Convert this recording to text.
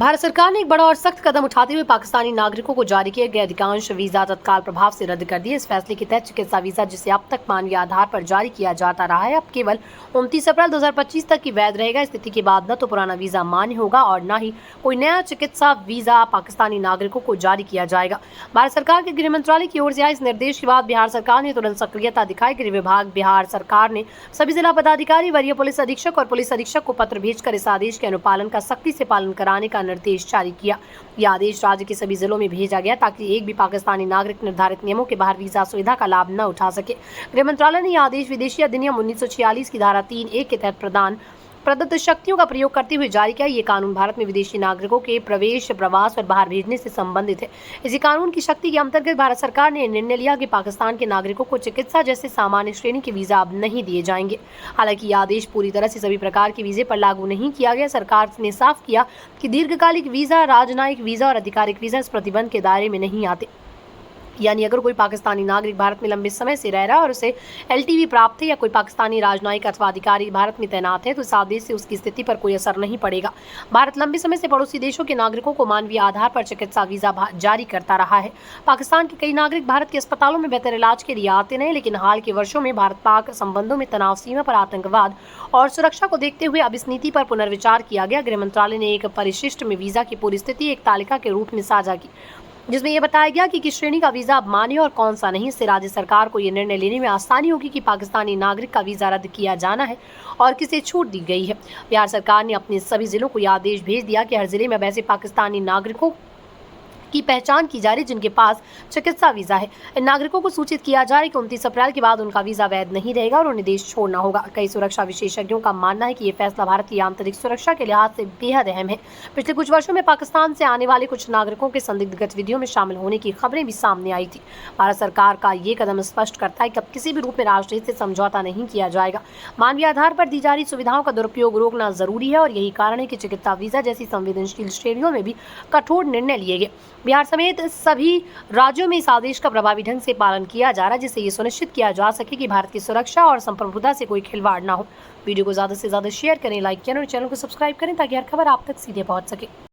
भारत सरकार ने एक बड़ा और सख्त कदम उठाते हुए पाकिस्तानी नागरिकों को जारी किए गए अधिकांश वीजा तत्काल प्रभाव से रद्द कर दिए। इस फैसले के तहत चिकित्सा वीजा, जिसे अब तक मानवीय आधार पर जारी किया जाता रहा है, अब केवल 29 अप्रैल 2025 तक ही वैध रहेगा। स्थिति के बाद न तो पुराना वीजा मान्य होगा और न ही कोई नया चिकित्सा वीजा पाकिस्तानी नागरिकों को जारी किया जाएगा। भारत सरकार के गृह मंत्रालय की ओर से आए इस निर्देश के बाद बिहार सरकार ने तुरंत सक्रियता दिखाई। गृह विभाग बिहार सरकार ने सभी जिला पदाधिकारी, वरीय पुलिस अधीक्षक और पुलिस अधीक्षक को पत्र भेजकर इस आदेश के अनुपालन का सख्ती से पालन कराने का निर्देश जारी किया। यह आदेश राज्य के सभी जिलों में भेजा गया ताकि एक भी पाकिस्तानी नागरिक निर्धारित नियमों के बाहर वीजा सुविधा का लाभ न उठा सके। गृह मंत्रालय ने यह आदेश विदेशी अधिनियम 1946 की धारा 3(1) के तहत प्रदत्त शक्तियों का प्रयोग करते हुए जारी किया। ये कानून भारत में विदेशी नागरिकों के प्रवेश, प्रवास और बाहर भेजने से संबंधित है। इसी कानून की शक्ति के अंतर्गत भारत सरकार ने निर्णय लिया कि पाकिस्तान के नागरिकों को चिकित्सा जैसे सामान्य श्रेणी के वीजा अब नहीं दिए जाएंगे। हालांकि यह आदेश पूरी तरह से सभी प्रकार के वीजे पर लागू नहीं किया गया। सरकार ने साफ किया कि दीर्घकालिक वीजा, राजनयिक वीजा और अधिकारिक वीजा इस प्रतिबंध के दायरे में नहीं आते। यानी अगर कोई पाकिस्तानी नागरिक भारत में लंबे समय से रह रहा है और उसे LTV प्राप्त है या कोई पाकिस्तानी राजनयिक अथवा अधिकारी भारत में तैनात है, तो इस आदेश से उसकी स्थिति पर कोई असर नहीं पड़ेगा। भारत लंबे समय से पड़ोसी देशों के नागरिकों को मानवीय आधार पर चिकित्सा वीजा जारी करता रहा है। पाकिस्तान के कई नागरिक भारत के अस्पतालों में बेहतर इलाज के लिए आते रहे, लेकिन हाल के वर्षों में भारत पाक संबंधों में तनाव, सीमा पर आतंकवाद और सुरक्षा को देखते हुए अब इस नीति पर पुनर्विचार किया गया। गृह मंत्रालय ने एक परिशिष्ट में वीजा की पूरी स्थिति एक तालिका के रूप में साझा की, जिसमें यह बताया गया कि किस श्रेणी का वीजा अब मान्य और कौन सा नहीं। इससे राज्य सरकार को यह निर्णय लेने में आसानी होगी कि पाकिस्तानी नागरिक का वीजा रद्द किया जाना है और किसे छूट दी गई है। बिहार सरकार ने अपने सभी जिलों को यह आदेश भेज दिया कि हर जिले में अब ऐसे पाकिस्तानी नागरिकों की पहचान की जा रही जिनके पास चिकित्सा वीजा है। इन नागरिकों को सूचित किया जा रहा है कि 29 अप्रैल के बाद उनका वीजा वैध नहीं रहेगा और उन्हें देश छोड़ना होगा। कई सुरक्षा विशेषज्ञों का मानना है कि यह फैसला भारत की आंतरिक सुरक्षा के लिहाज से बेहद अहम है। पिछले कुछ वर्षों में पाकिस्तान से आने वाले कुछ नागरिकों के संदिग्ध गतिविधियों में शामिल होने की खबरें भी सामने आई थी। भारत सरकार का ये कदम स्पष्ट करता है कि अब किसी भी रूप में राष्ट्रहित से समझौता नहीं किया जाएगा। मानवीय आधार पर दी जा रही सुविधाओं का दुरुपयोग रोकना जरूरी है और यही कारण है कि चिकित्सा वीजा जैसी संवेदनशील श्रेणियों में भी कठोर निर्णय लिए गए। बिहार समेत सभी राज्यों में इस आदेश का प्रभावी ढंग से पालन किया जा रहा है, जिससे ये सुनिश्चित किया जा सके कि भारत की सुरक्षा और संप्रभुता से कोई खिलवाड़ ना हो। वीडियो को ज़्यादा से ज़्यादा शेयर करें, लाइक करें और चैनल को सब्सक्राइब करें ताकि हर खबर आप तक सीधे पहुंच सके।